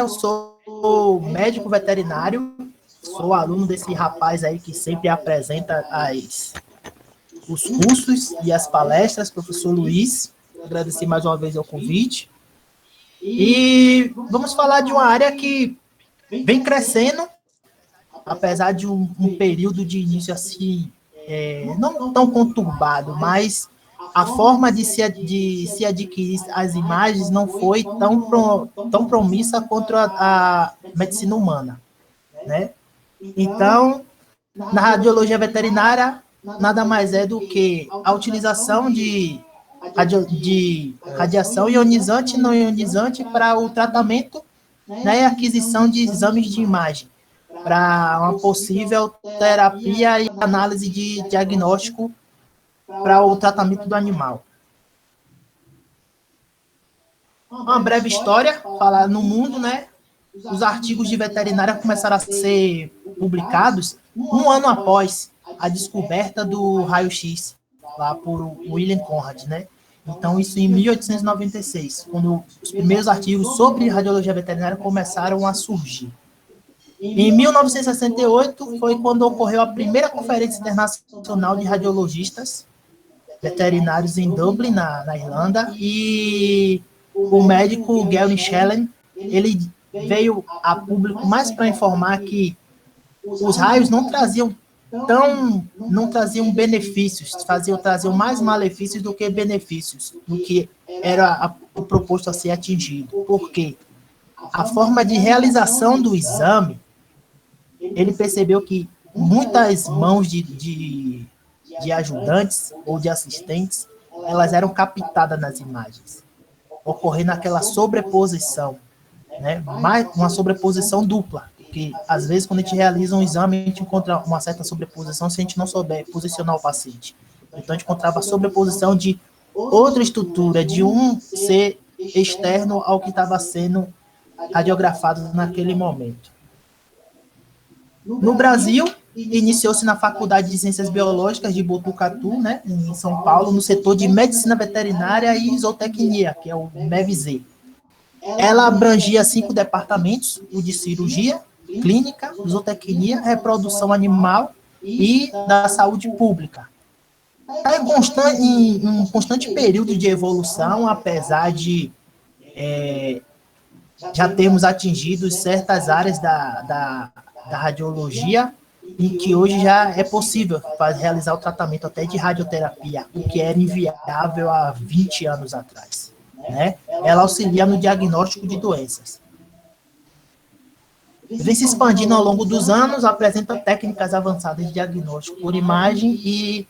né? Eu sou médico veterinário, sou aluno desse rapaz aí que sempre apresenta os cursos e as palestras, professor Luiz. Agradecer mais uma vez o convite. E vamos falar de uma área que vem crescendo, apesar de um período de início assim, não tão conturbado, mas a forma de se adquirir as imagens não foi tão promissa quanto a medicina humana, né? Então, na radiologia veterinária, nada mais é do que a utilização de radiação ionizante e não ionizante para o tratamento, né, e aquisição de exames de imagem para uma possível terapia e análise de diagnóstico para o tratamento do animal. Uma breve história, falar no mundo, né? Os artigos de veterinária começaram a ser publicados um ano após a descoberta do raio-x, lá por William Conrad, né? Então, isso em 1896, quando os primeiros artigos sobre radiologia veterinária começaram a surgir. Em 1968 foi quando ocorreu a primeira Conferência Internacional de Radiologistas Veterinários em Dublin, na Irlanda, e o médico Gary Schellen, ele veio a público mais para informar que os raios não traziam benefícios, traziam mais malefícios do que benefícios, do que era o proposto a ser atingido. Por quê? A forma de realização do exame, ele percebeu que muitas mãos de ajudantes ou de assistentes, elas eram captadas nas imagens, ocorrendo aquela sobreposição, né? Uma sobreposição dupla, porque às vezes quando a gente realiza um exame, a gente encontra uma certa sobreposição se a gente não souber posicionar o paciente. Então a gente encontrava a sobreposição de outra estrutura, de um ser externo ao que estava sendo radiografado naquele momento. No Brasil, iniciou-se na Faculdade de Ciências Biológicas de Botucatu, né, em São Paulo, no setor de Medicina Veterinária e Zootecnia, que é o MEVZ. Ela abrangia 5 departamentos, o de cirurgia, clínica, zootecnia, reprodução animal e da saúde pública. Está em um constante período de evolução, apesar de já termos atingido certas áreas da radiologia, em que hoje já é possível realizar o tratamento até de radioterapia, o que era inviável há 20 anos atrás, né? Ela auxilia no diagnóstico de doenças. Vem se expandindo ao longo dos anos, apresenta técnicas avançadas de diagnóstico por imagem e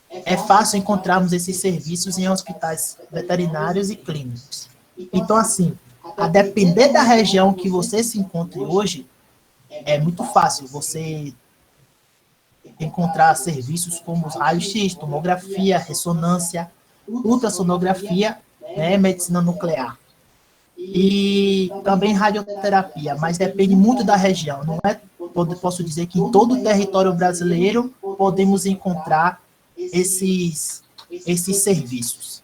é fácil encontrarmos esses serviços em hospitais veterinários e clínicos. Então, assim, a depender da região que você se encontre hoje, é muito fácil você encontrar serviços como os raios-x, tomografia, ressonância, ultrassonografia, né, medicina nuclear. E também radioterapia, mas depende muito da região. Não é, posso dizer que em todo o território brasileiro podemos encontrar esses serviços.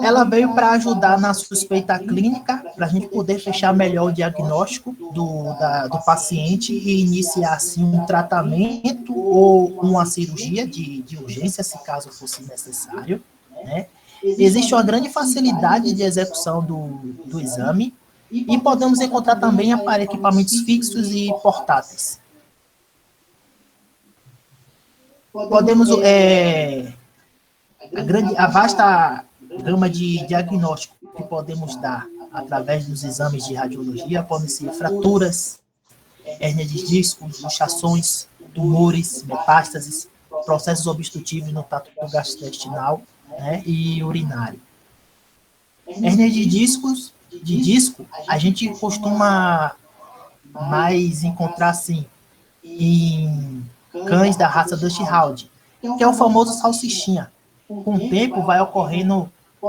Ela veio para ajudar na suspeita clínica, para a gente poder fechar melhor o diagnóstico do paciente e iniciar, assim, um tratamento ou uma cirurgia de urgência, se caso fosse necessário, né? Existe uma grande facilidade de execução do exame e podemos encontrar também equipamentos fixos e portáteis. Podemos, a vasta gama de diagnóstico que podemos dar através dos exames de radiologia podem ser fraturas, hérnia de disco, luxações, tumores, metástases, processos obstrutivos no trato gastrointestinal, né, e urinário. Hérnia de disco, a gente costuma mais encontrar, assim, em cães da raça Dutch Hound, que é o famoso salsichinha. Com o tempo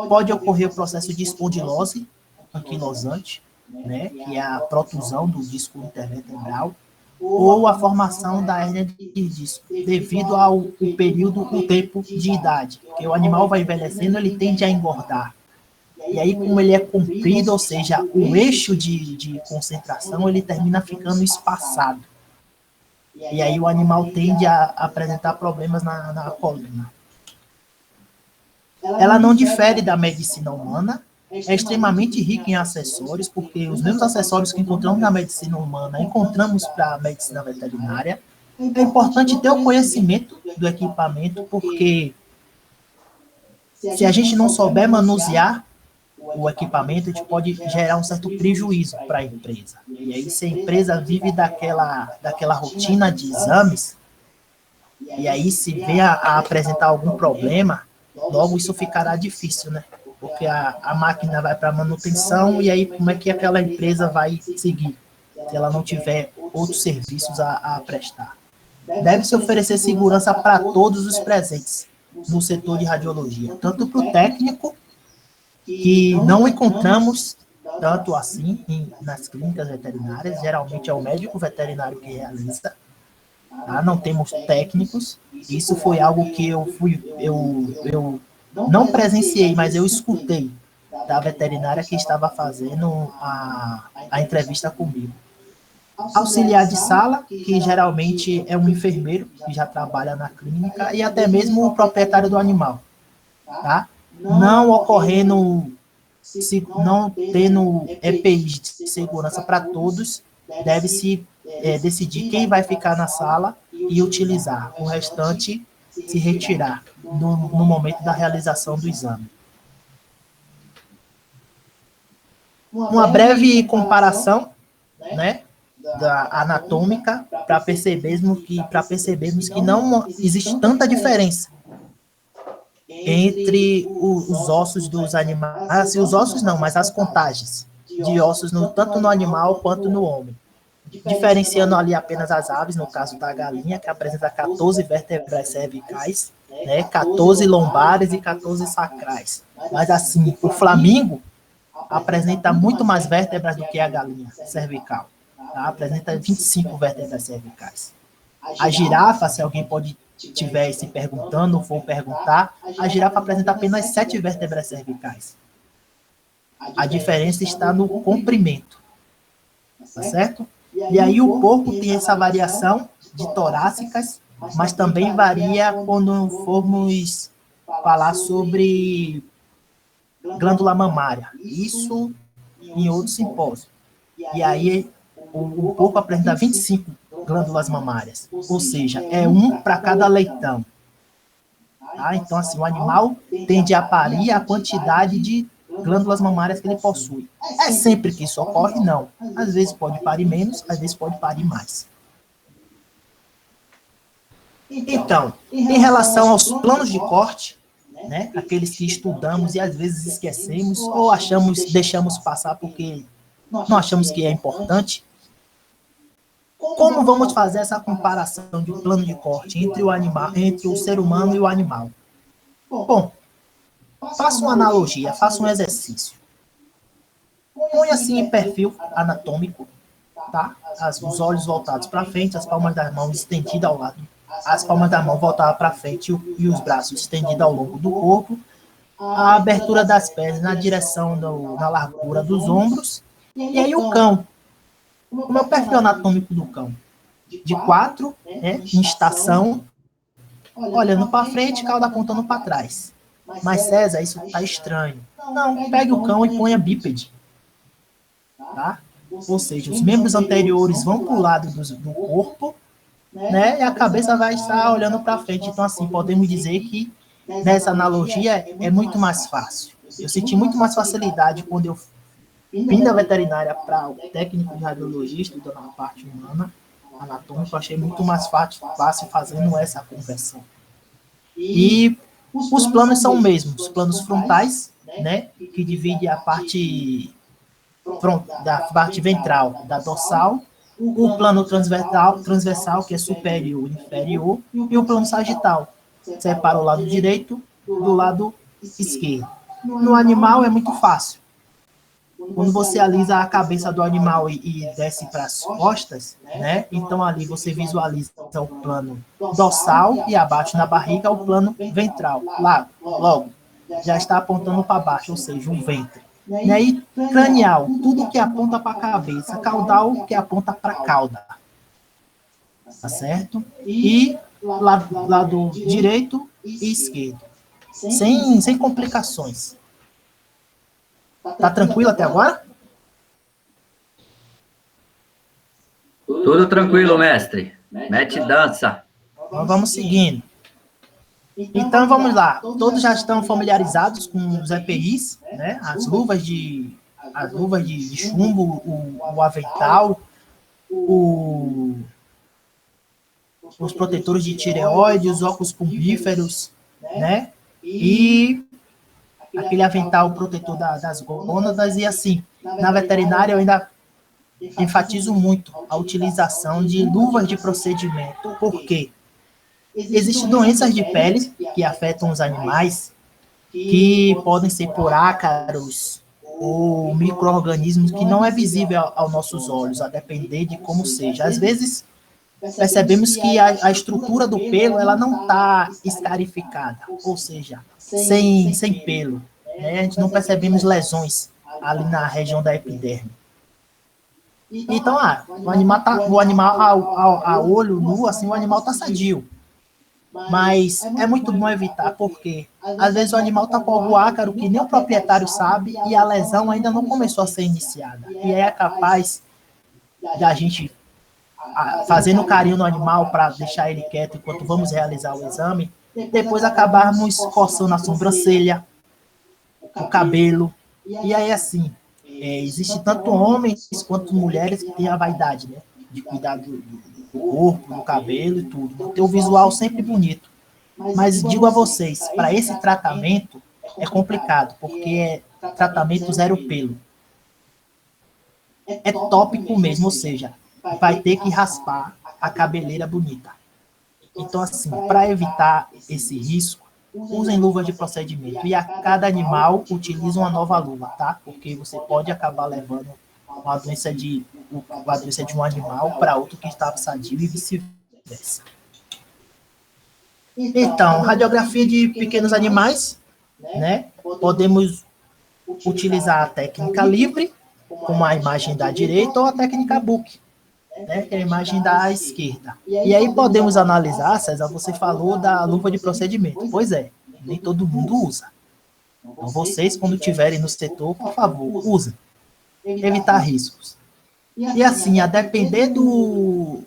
pode ocorrer o processo de espondilose anquilosante, né, que é a protusão do disco intervertebral, ou a formação da hérnia de disco, devido ao período, o tempo de idade. Porque o animal vai envelhecendo, ele tende a engordar. E aí, como ele é comprido, ou seja, o eixo de concentração, ele termina ficando espaçado. E aí o animal tende a apresentar problemas na coluna. Ela não difere da medicina humana, é extremamente rica em acessórios, porque os mesmos acessórios que encontramos na medicina humana, encontramos para a medicina veterinária. É importante ter o conhecimento do equipamento, porque se a gente não souber manusear o equipamento, a gente pode gerar um certo prejuízo para a empresa. E aí, se a empresa vive daquela rotina de exames, e aí se vem a apresentar algum problema, logo isso ficará difícil, né? Porque a máquina vai para manutenção, e aí como é que aquela empresa vai seguir, se ela não tiver outros serviços a prestar? Deve-se oferecer segurança para todos os presentes no setor de radiologia, tanto para o técnico, que não encontramos tanto assim nas clínicas veterinárias, geralmente é o médico veterinário que realiza, tá? Não temos técnicos. Isso foi algo que eu não presenciei, mas eu escutei da veterinária que estava fazendo a entrevista comigo. Auxiliar de sala, que geralmente é um enfermeiro que já trabalha na clínica, e até mesmo o proprietário do animal, tá? Não ocorrendo, se não tendo EPIs de segurança para todos, deve-se decidir quem vai ficar na sala e utilizar. O restante se retirar no momento da realização do exame. Uma breve comparação, né, anatômica, para percebermos que não existe tanta diferença entre os ossos dos animais, assim, os ossos não, mas as contagens de ossos, tanto no animal quanto no homem. Diferenciando ali apenas as aves, no caso da galinha, que apresenta 14 vértebras cervicais, né, 14 lombares e 14 sacrais. Mas assim, o flamingo apresenta muito mais vértebras do que a galinha cervical. Tá? Apresenta 25 vértebras cervicais. A girafa, se alguém estiver se perguntando ou for perguntar, a girafa apresenta apenas 7 vértebras cervicais. A diferença está no comprimento. Tá certo? E aí o porco tem essa variação de torácicas, mas também varia quando formos falar sobre glândula mamária. Isso em outro simpósio. E aí o porco apresenta 25 glândulas mamárias, ou seja, é um para cada leitão. Tá? Então, assim, o animal tende a parir a quantidade de glândulas mamárias que ele possui. É sempre que isso ocorre? Não. Às vezes pode parir menos, às vezes pode parir mais. Então, em relação aos planos de corte, né, aqueles que estudamos e às vezes esquecemos ou deixamos passar porque não achamos que é importante, como vamos fazer essa comparação de um plano de corte entre o ser humano e o animal? Bom, faça uma analogia, faça um exercício. Põe assim em perfil anatômico, tá? Os olhos voltados para frente, as palmas das mãos estendidas ao lado, as palmas da mão voltadas para frente e os braços estendidos ao longo do corpo, a abertura das pernas na direção da largura dos ombros, e aí o cão. Como é o perfil anatômico do cão? De 4, né, em estação, olhando para frente, cauda apontando para trás. Mas, César, isso está estranho. Não, pegue o cão e ponha bípede. Tá? Ou seja, os membros anteriores vão para o lado do corpo, né, e a cabeça vai estar olhando para frente. Então, assim, podemos dizer que nessa analogia é muito mais fácil. Eu senti muito mais facilidade quando eu vim da veterinária para o técnico de radiologia, estudando a parte humana, anatômica, eu achei muito mais fácil fazendo essa conversão. E os planos são os mesmos, os planos frontais, né, que divide a parte da parte ventral da dorsal, o plano transversal, que é superior e inferior, e o plano sagital, separa o lado direito do lado esquerdo. No animal é muito fácil. quando você alisa a cabeça do animal e desce para as costas, né? Então ali você visualiza o plano dorsal e abaixo na barriga o plano ventral. Lá, logo, já está apontando para baixo, ou seja, o ventre. Né? E cranial, tudo que aponta para a cabeça. Caudal, que aponta para a cauda. Tá certo? E lado direito e esquerdo. Sem complicações. Tá tranquilo até agora? Tudo tranquilo, mestre. Mete dança. Então, vamos seguindo. Então, vamos lá. Todos já estão familiarizados com os EPIs, né? As luvas de chumbo, o avental, os protetores de tireoide, os óculos pumbíferos, né? E aquele avental protetor das gônadas. E assim, na veterinária eu ainda enfatizo muito a utilização de luvas de procedimento. Por quê? Existem doenças de pele que afetam os animais, que podem ser por ácaros ou micro-organismos que não é visível aos nossos olhos, a depender de como seja. Às vezes, percebemos que a estrutura do pelo ela não está escarificada, ou seja, sem pelo. Né? A gente não percebemos lesões ali na região da epiderme. Então, o animal a olho nu, assim, o animal está sadio. Mas é muito bom evitar, porque às vezes o animal está com algum ácaro que nem o proprietário sabe e a lesão ainda não começou a ser iniciada. E aí é capaz da gente, fazendo carinho no animal para deixar ele quieto enquanto vamos realizar o exame, depois acabarmos coçando a sobrancelha, o cabelo. E aí, assim, existe tanto homens quanto mulheres que têm a vaidade, né? De cuidar do corpo, do cabelo e tudo. Ter o visual sempre bonito. Mas digo a vocês, para esse tratamento é complicado, porque é tratamento zero pelo. É tópico mesmo, ou seja, vai ter que raspar a cabeleira bonita. Então, assim, para evitar esse risco, usem luvas de procedimento. E a cada animal utilize uma nova luva, tá? Porque você pode acabar levando uma doença de um animal para outro que estava sadio e vice-versa. Então, radiografia de pequenos animais, né? Podemos utilizar a técnica livre, como a imagem da direita, ou a técnica book, né? Que é a imagem da esquerda. E aí podemos analisar, César, você falou da luva de procedimento. Pois é, nem todo mundo usa. Então, vocês, quando estiverem no setor, por favor, usem. Evitar riscos. E assim, a depender do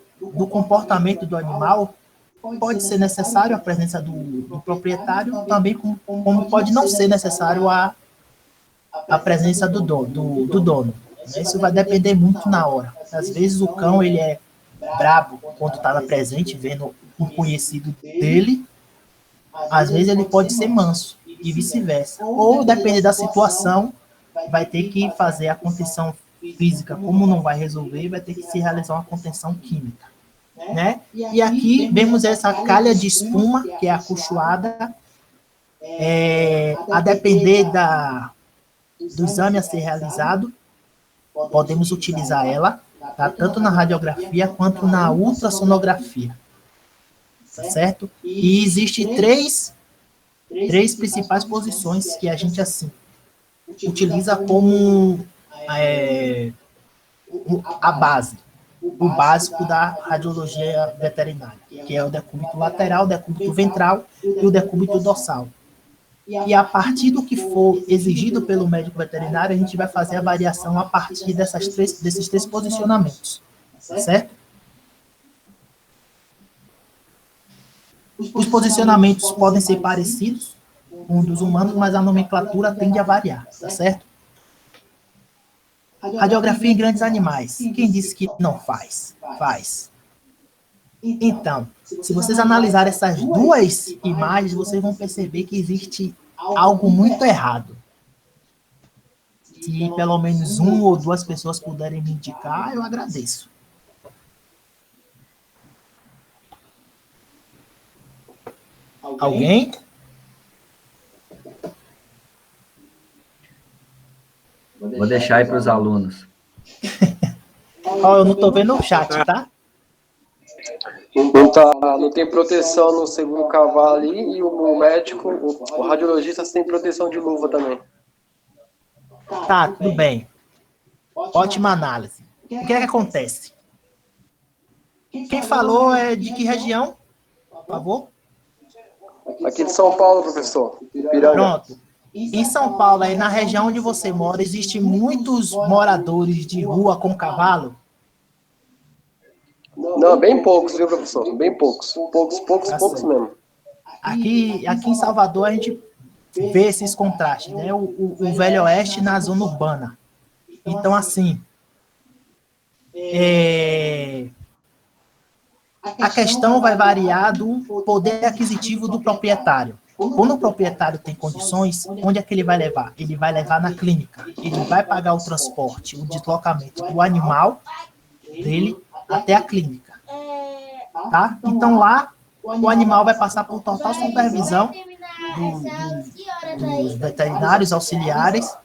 comportamento do animal, pode ser necessário a presença do proprietário, também como pode não ser necessário a presença do dono. Né? Isso vai depender muito na hora. Às vezes o cão ele é brabo quando está presente, vendo um conhecido dele, às vezes ele pode ser manso e vice-versa. Ou, depende da situação, vai ter que fazer a contenção física. Como não vai resolver, vai ter que se realizar uma contenção química. Né? E aqui vemos essa calha de espuma, que é acolchoada, a depender do exame a ser realizado, podemos utilizar ela, tá? Tanto na radiografia quanto na ultrassonografia. Tá certo? E existem três principais posições que a gente, assim, utiliza como a base, o básico da radiologia veterinária, que é o decúbito lateral, o decúbito ventral e o decúbito dorsal. E a partir do que for exigido pelo médico veterinário, a gente vai fazer a variação a partir desses três posicionamentos, certo? Os posicionamentos podem ser parecidos com os dos humanos, mas a nomenclatura tende a variar, tá certo? Radiografia em grandes animais. Quem disse que não faz? Faz. Então, se vocês analisarem essas duas imagens, vocês vão perceber que existe algo muito errado. Se pelo menos uma ou duas pessoas puderem me indicar, eu agradeço. Alguém? Vou deixar aí para os alunos. Ó, eu não tô vendo o chat, tá? Não tem proteção no segundo cavalo ali e o médico, o radiologista tem proteção de luva também. Tá, tudo bem. Ótima análise. O que é que acontece? Quem falou é de que região? Por favor? Aqui de São Paulo, professor. Piranga. Pronto. Em São Paulo, aí na região onde você mora, existem muitos moradores de rua com cavalo? Não, bem poucos, viu, professor? Bem poucos. Poucos mesmo. Aqui em Salvador, a gente vê esses contrastes, né? O Velho Oeste na zona urbana. Então, assim, a questão vai variar do poder aquisitivo do proprietário. Quando o proprietário tem condições, onde é que ele vai levar? Ele vai levar na clínica. Ele vai pagar o transporte, o deslocamento do animal dele até a clínica. Tá? Então, lá, o animal vai passar por total supervisão dos veterinários auxiliares.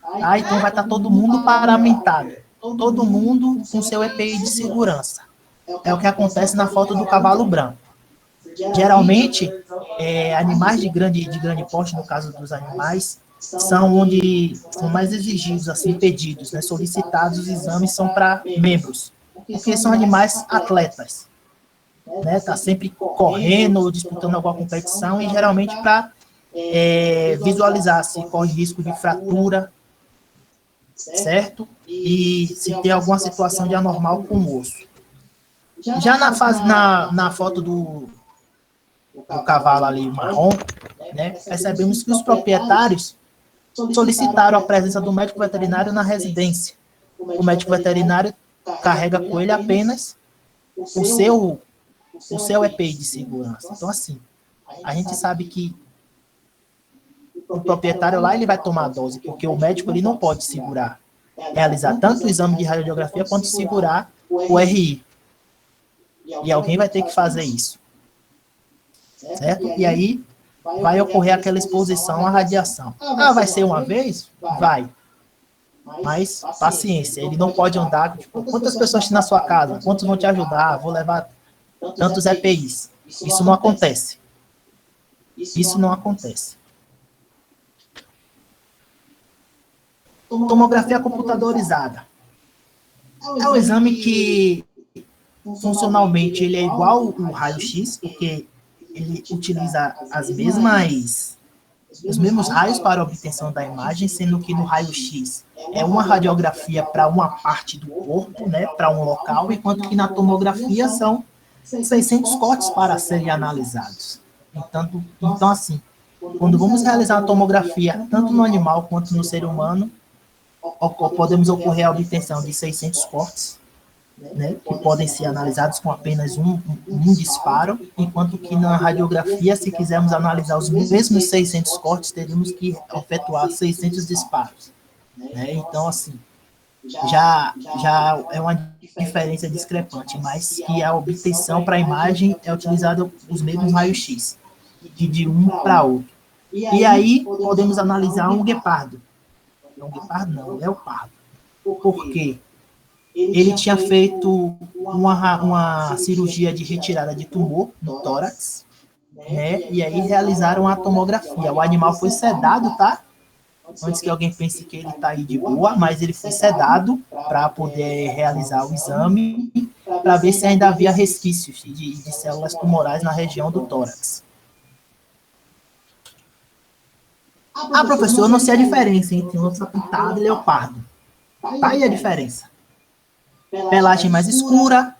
Tá? Então, vai estar todo mundo paramentado. Todo mundo com seu EPI de segurança. É o que acontece na foto do cavalo branco. Geralmente, animais de grande porte, no caso dos animais, são onde são mais exigidos, assim, pedidos, né, solicitados, os exames são para membros, porque são animais atletas, né, tá sempre correndo, disputando alguma competição, e geralmente para visualizar se corre risco de fratura, certo? E se tem alguma situação de anormal com o osso. Já na foto do cavalo ali marrom, né, percebemos que os proprietários solicitaram a presença do médico veterinário na residência. O médico veterinário carrega com ele apenas o seu EPI de segurança. Então, assim, a gente sabe que o proprietário lá ele vai tomar a dose, porque o médico ele não pode segurar, realizar tanto o exame de radiografia quanto segurar o RI. E alguém vai ter que fazer isso. Certo? E aí vai ocorrer aquela exposição à radiação. Ah, vai ser uma vez? Vai. Mas paciência, ele não pode andar. Tipo, quantas pessoas tem na sua casa? Quantos vão te ajudar? Vou levar tantos EPIs. Isso não acontece. Isso não acontece. Tomografia computadorizada. É um exame que funcionalmente ele é igual ao raio-x, porque ele utiliza os mesmos raios para a obtenção da imagem, sendo que no raio-x é uma radiografia para uma parte do corpo, né, para um local, enquanto que na tomografia são 600 cortes para serem analisados. Então, assim, quando vamos realizar a tomografia, tanto no animal quanto no ser humano, podemos ocorrer a obtenção de 600 cortes, né, que podem ser analisados com apenas um disparo, enquanto que na radiografia, se quisermos analisar os mesmos 600 cortes, teríamos que efetuar 600 disparos. Né? Então, assim, já é uma diferença discrepante, mas que a obtenção para a imagem é utilizada os mesmos raios-x, de um para outro. E aí, podemos analisar um guepardo. Não, guepardo não, leopardo. Por quê? Ele tinha feito uma cirurgia de retirada de tumor no tórax, né? E aí realizaram a tomografia. O animal foi sedado, tá? Antes que alguém pense que ele tá aí de boa, mas ele foi sedado para poder realizar o exame, para ver se ainda havia resquícios de células tumorais na região do tórax. Ah, professor, eu não sei a diferença entre onça pintada e leopardo. Tá aí a diferença. Pelagem mais escura,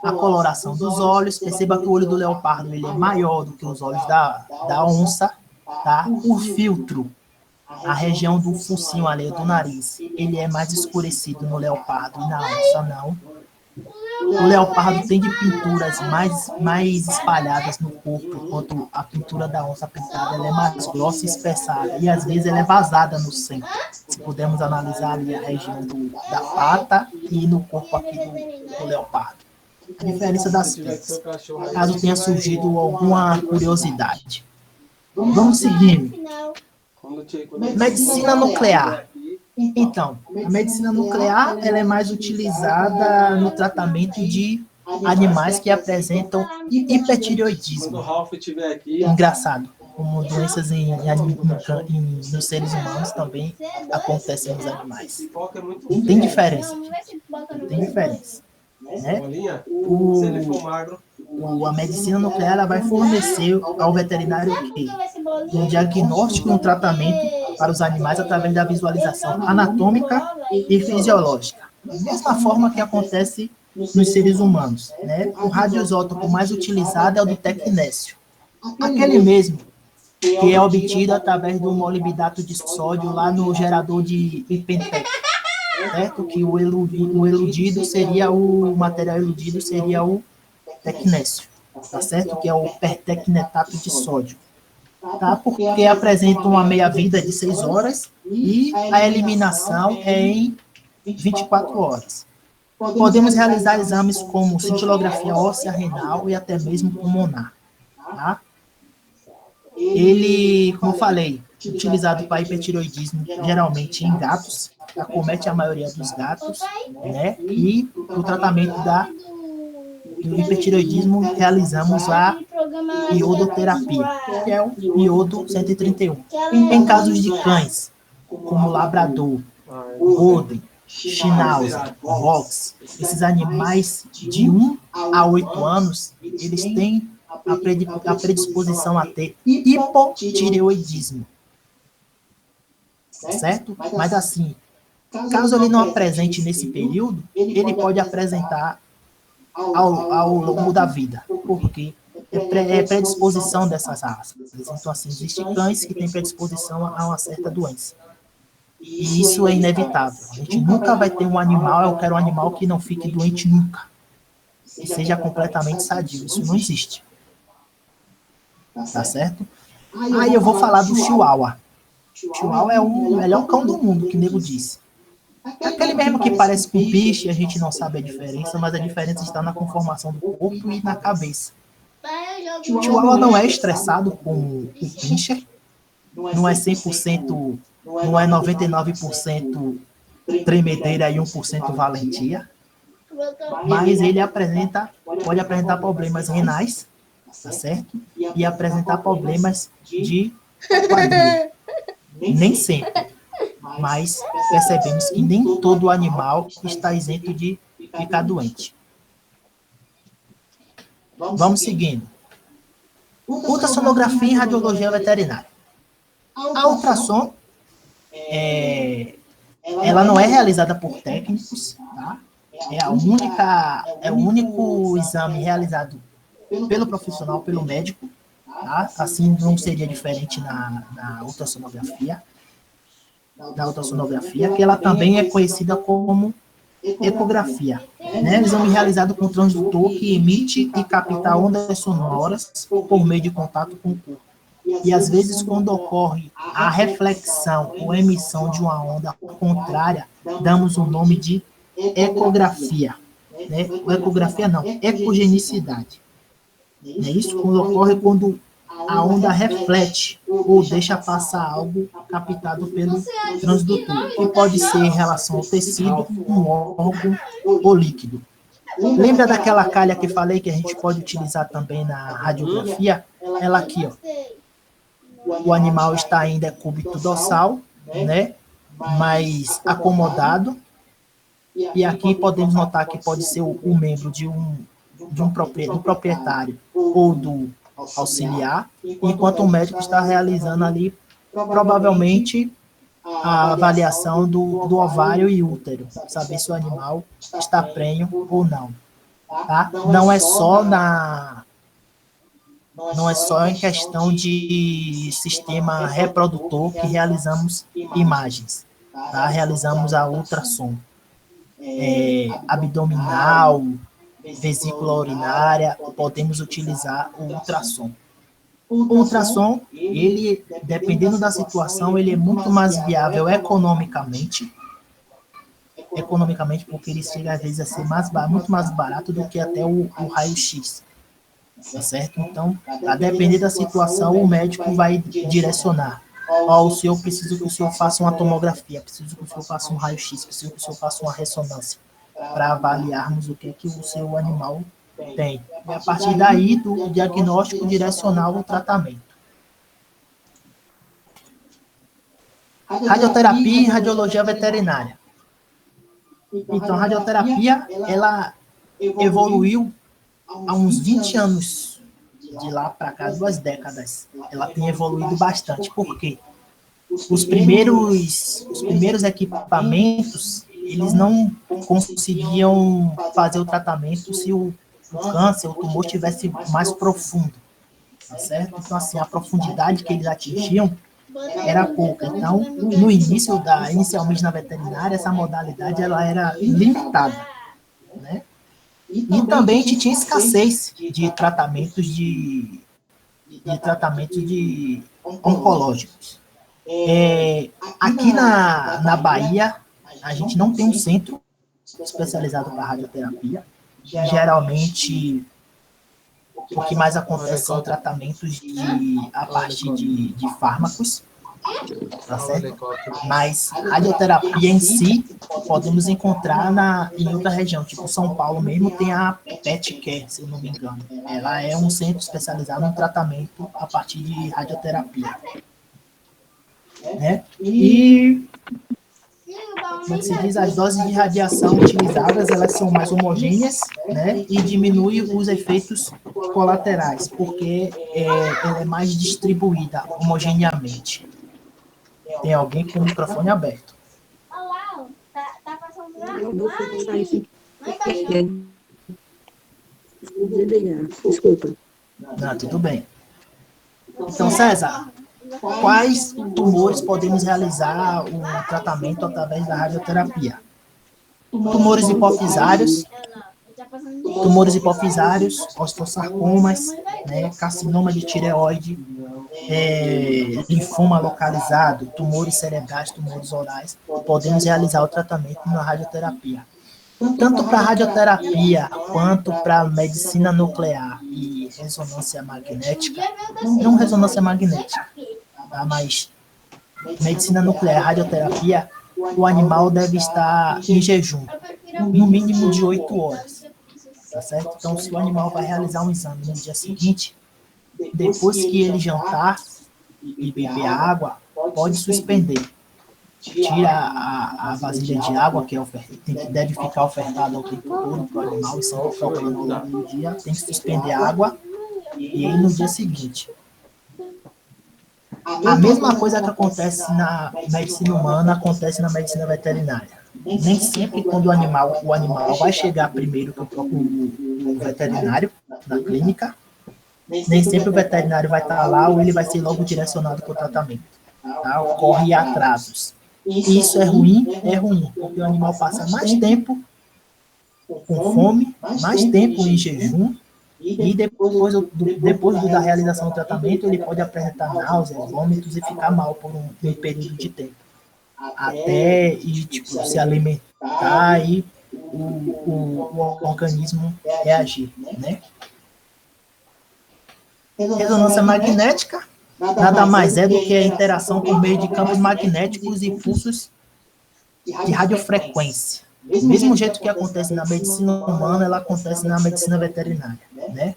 a coloração dos olhos. Perceba que o olho do leopardo ele é maior do que os olhos da onça, tá? O filtro, a região do focinho ali do nariz, ele é mais escurecido no leopardo e na onça não. O leopardo tem de pinturas mais espalhadas no corpo, enquanto a pintura da onça pintada ela é mais grossa e espessada, e às vezes ela é vazada no centro. Se pudermos analisar ali a região da pata e no corpo aqui do leopardo. A diferença das peles, caso tenha surgido alguma curiosidade. Vamos seguindo. Medicina nuclear. Então, a medicina nuclear ela é mais utilizada no tratamento de animais que apresentam hipertireoidismo. Quando o Ralph estiver aqui, Engraçado, como doenças nos seres humanos também acontecem nos animais. pipoca é muito Tem diferença, tem diferença. Né? bolinha. Se ele for magro, A medicina nuclear ela vai fornecer ao veterinário o quê? Um diagnóstico e um tratamento para os animais através da visualização anatômica e fisiológica. Da mesma forma que acontece nos seres humanos. Né? O radioisótopo mais utilizado é o do tecnécio. Aquele mesmo que é obtido através do molibdato de sódio lá no gerador de Ipentec. Certo? Que o eludido seria o material eludido seria o tecnécio, tá certo? Que é o pertecnetato de sódio, tá? Porque apresenta uma meia-vida de 6 horas e a eliminação é em 24 horas. Podemos realizar exames como cintilografia óssea, renal e até mesmo pulmonar, tá? Ele, como eu falei, utilizado para hipertireoidismo geralmente em gatos, acomete a maioria dos gatos, né? E o tratamento do hipertireoidismo realizamos a iodoterapia, que é o iodo 131. Em casos de cães, como labrador, golden, schnauzer, box, esses animais de 1 a 8 anos, eles têm a predisposição a ter hipotireoidismo. Certo? Mas assim, caso ele não apresente nesse período, ele pode apresentar ao longo da vida, porque é predisposição dessas raças. Então, assim, existem cães que têm predisposição a uma certa doença. E isso é inevitável. A gente nunca vai ter um animal, eu quero um animal que não fique doente nunca. Que seja completamente sadio. Isso não existe. Tá certo? Aí eu vou falar do Chihuahua. Chihuahua é o melhor cão do mundo, que o nego disse. Aquele mesmo que parece com bicho, a gente não sabe a diferença, mas a diferença está na conformação do corpo e na cabeça. O Chihuahua não é estressado como o Pinscher, não é 100%, não é 99% tremedeira e 1% valentia, mas ele pode apresentar problemas renais, tá certo? E apresentar problemas de quadril. Nem sempre. Mas percebemos que nem todo animal está isento de ficar doente. Vamos seguindo. Ultrassonografia e radiologia veterinária. A ultrassom, ela não é realizada por técnicos, tá? É o único exame realizado pelo profissional, pelo médico, tá? Assim não seria diferente na ultrassonografia. Da ultrassonografia, que ela também é conhecida como ecografia, né? Exame realizado com transdutor que emite e capta ondas sonoras por meio de contato com o corpo. E às vezes, quando ocorre a reflexão ou emissão de uma onda contrária, damos o nome de ecografia, né? Ecografia não, ecogenicidade. É isso quando ocorre quando a onda reflete ou deixa passar algo captado pelo transdutor, que pode ser em relação ao tecido, um órgão ou líquido. Lembra daquela calha que falei que a gente pode utilizar também na radiografia? Ela aqui, ó. O animal está ainda cúbito dorsal, né? Mais acomodado. E aqui podemos notar que pode ser o membro do proprietário ou do auxiliar, enquanto o médico está realizando ali, provavelmente, a avaliação do ovário e útero, saber se o animal está prenho ou não. Tá? Não é só em questão de sistema reprodutor que realizamos imagens. Tá? Realizamos a ultrassom abdominal, vesícula urinária, podemos utilizar o ultrassom. O ultrassom, ele, dependendo da situação, ele é muito mais viável economicamente, porque ele chega às vezes a ser muito mais barato do que até o raio-x, tá certo? Então, a depender da situação, o médico vai direcionar ó, o senhor precisa que o senhor faça uma tomografia, preciso que o senhor faça um raio-x, preciso que o senhor faça uma ressonância, para avaliarmos o que é que o seu animal tem. E a partir daí, do diagnóstico, direcionar o tratamento. Radioterapia e radiologia veterinária. Então, a radioterapia, ela evoluiu há uns 20 anos, de lá para cá, 2 décadas. Ela tem evoluído bastante. Por quê? Os primeiros equipamentos, eles não conseguiam fazer o tratamento se o câncer, o tumor estivesse mais profundo, tá certo? Então, assim, a profundidade que eles atingiam era pouca. Então, no início, inicialmente na veterinária, essa modalidade ela era limitada, né? E também tinha escassez de tratamentos de oncológicos. Aqui na Bahia, a gente não tem um centro especializado para radioterapia. Geralmente, o que mais acontece são tratamentos a partir de fármacos, tá certo? Mas radioterapia em si, podemos encontrar em outra região, tipo São Paulo mesmo, tem a PET Care, se eu não me engano. Ela é um centro especializado no tratamento a partir de radioterapia. Né? E, como se diz, as doses de radiação utilizadas, elas são mais homogêneas, né? E diminui os efeitos colaterais, porque ela é mais distribuída homogeneamente. Tem alguém com o microfone aberto. Olá, tá passando lá? Eu vou sair aqui. Desculpa. Não, tudo bem. Então, César, quais tumores podemos realizar o tratamento através da radioterapia? Tumores hipofisários, osteosarcomas, né, carcinoma de tireoide, linfoma localizado, tumores cerebrais, tumores orais, podemos realizar o tratamento na radioterapia. Tanto para radioterapia quanto para medicina nuclear e ressonância magnética, não ressonância magnética, tá? Mas medicina nuclear, radioterapia, o animal deve estar em jejum, no mínimo de 8 horas, tá certo? Então, se o animal vai realizar um exame no dia seguinte, depois que ele jantar e beber água, pode suspender. Tira a vasilha de água, que deve ficar ofertada ao tempo todo para o animal, e sempre trocando ao longo do dia, tem que suspender a água, e aí no dia seguinte. A mesma coisa que acontece na medicina humana, acontece na medicina veterinária. Nem sempre quando o animal vai chegar primeiro que o veterinário na clínica, nem sempre o veterinário vai estar lá ou ele vai ser logo direcionado para o tratamento. Tá? Ocorre atrasos. E isso é ruim, porque o animal passa mais tempo com fome, mais tempo em jejum, e depois da realização do tratamento, ele pode apresentar náuseas, vômitos e ficar mal por um período de tempo. Até se alimentar e o organismo reagir, né? Ressonância magnética nada mais é do que a interação por meio de campos magnéticos e pulsos de radiofrequência. Do mesmo jeito que acontece na medicina humana, ela acontece na medicina veterinária, né?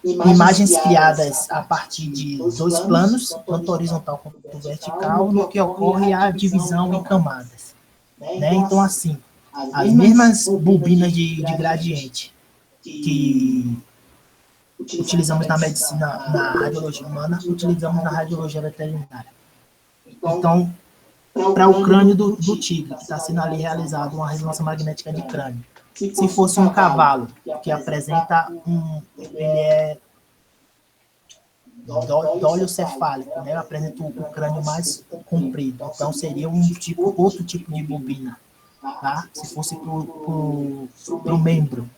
Imagens criadas a partir de 2 planos, tanto horizontal quanto vertical, no que ocorre a divisão em camadas, né? Então, assim, as mesmas bobinas de gradiente que utilizamos na medicina, na radiologia humana, utilizamos na radiologia veterinária. Então, para o crânio do tigre, que está sendo ali realizado uma ressonância magnética de crânio. Se fosse um cavalo, que apresenta ele é doliocefálico, né? Apresenta o crânio mais comprido. Então, seria outro tipo de bobina. Tá? Se fosse para o membro,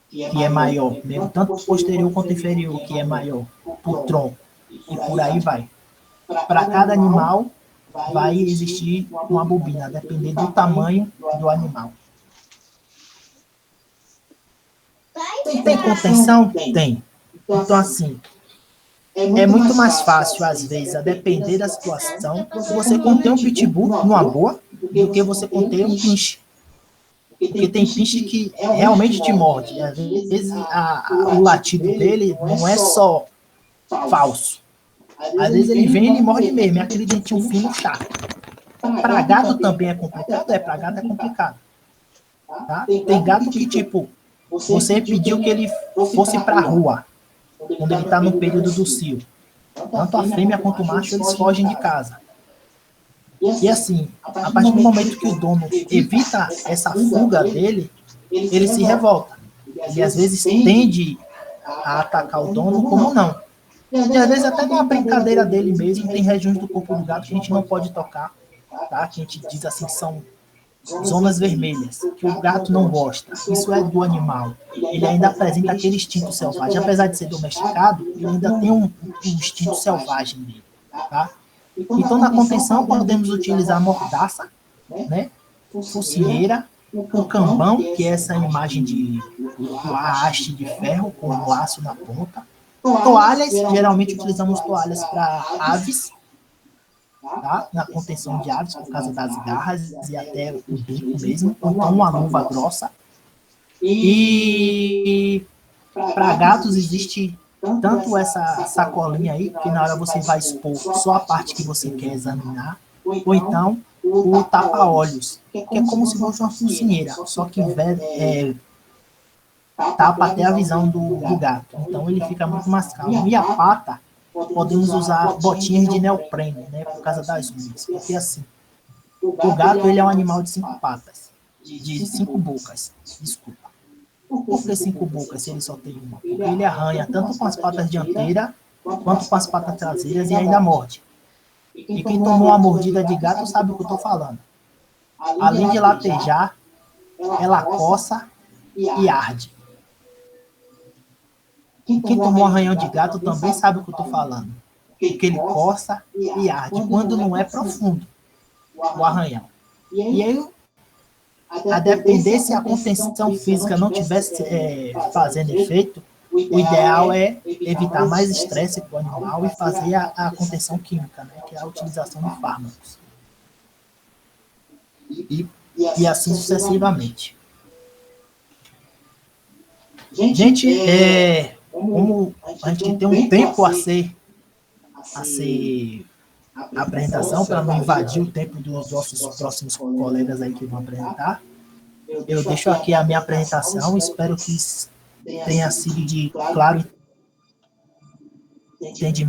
que é maior, mesmo tanto posterior quanto inferior, que é maior, por tronco, e por aí vai. Para cada animal, vai existir uma bobina, dependendo do tamanho do animal. Tem contenção? Tem. Então, assim, é muito mais fácil, às vezes, a depender da situação, você conter um pitbull numa boa do que você conter um pinche. Porque tem pinche que realmente te morde. Às vezes o latido dele não é só falso. Às vezes ele vem e ele morde mesmo, é aquele dentinho fino chato. Para gato também é complicado? Para gato é complicado. Tá? Tem gato que, tipo, você pediu que ele fosse para a rua, quando ele está no período do cio. Tanto a fêmea quanto o macho, eles fogem de casa. E assim, a partir do momento que o dono evita essa fuga dele, ele se revolta. Ele às vezes tende a atacar o dono como não. E às vezes até numa brincadeira dele mesmo, tem regiões do corpo do gato que a gente não pode tocar, tá? Que a gente diz assim, são zonas vermelhas, que o gato não gosta. Isso é do animal. Ele ainda apresenta aquele instinto selvagem. Apesar de ser domesticado, ele ainda tem um instinto selvagem dele, tá? Então, na contenção, podemos utilizar mordaça, né? Focinheira, o cambão, que é essa imagem de uma haste de ferro com um laço na ponta. Toalhas, geralmente utilizamos toalhas para aves, tá? Na contenção de aves, por causa das garras e até o bico mesmo. Então, uma luva grossa. E para gatos existe tanto essa sacolinha aí, que na hora você vai expor só a parte que você quer examinar, ou então o tapa-olhos, que é como se fosse uma focinheira, só que tapa até a visão do gato. Então ele fica muito mais calmo. E a pata, podemos usar botinhas de neoprene, né, por causa das unhas. Porque assim, o gato ele é um animal de 5 patas, de 5 bocas, desculpa. Por que 5 bocas se ele só tem uma? Porque ele arranha tanto com as patas dianteiras quanto com as patas traseiras e ainda morde. E quem tomou uma mordida de gato sabe o que eu estou falando. Além de latejar, ela coça e arde. Quem tomou um arranhão de gato também sabe o que eu estou falando. Porque ele coça e arde, quando não é profundo o arranhão. E aí, a depender se a contenção física não estivesse fazendo efeito, o ideal é evitar mais estresse para o animal e fazer a contenção química, né, que é a utilização de fármacos. E assim sucessivamente. Gente, como a gente tem um tempo a ser a apresentação, para não invadir o tempo dos nossos próximos colegas aí que vão apresentar, eu deixo aqui a minha apresentação. Espero que tenha sido de claro entendimento.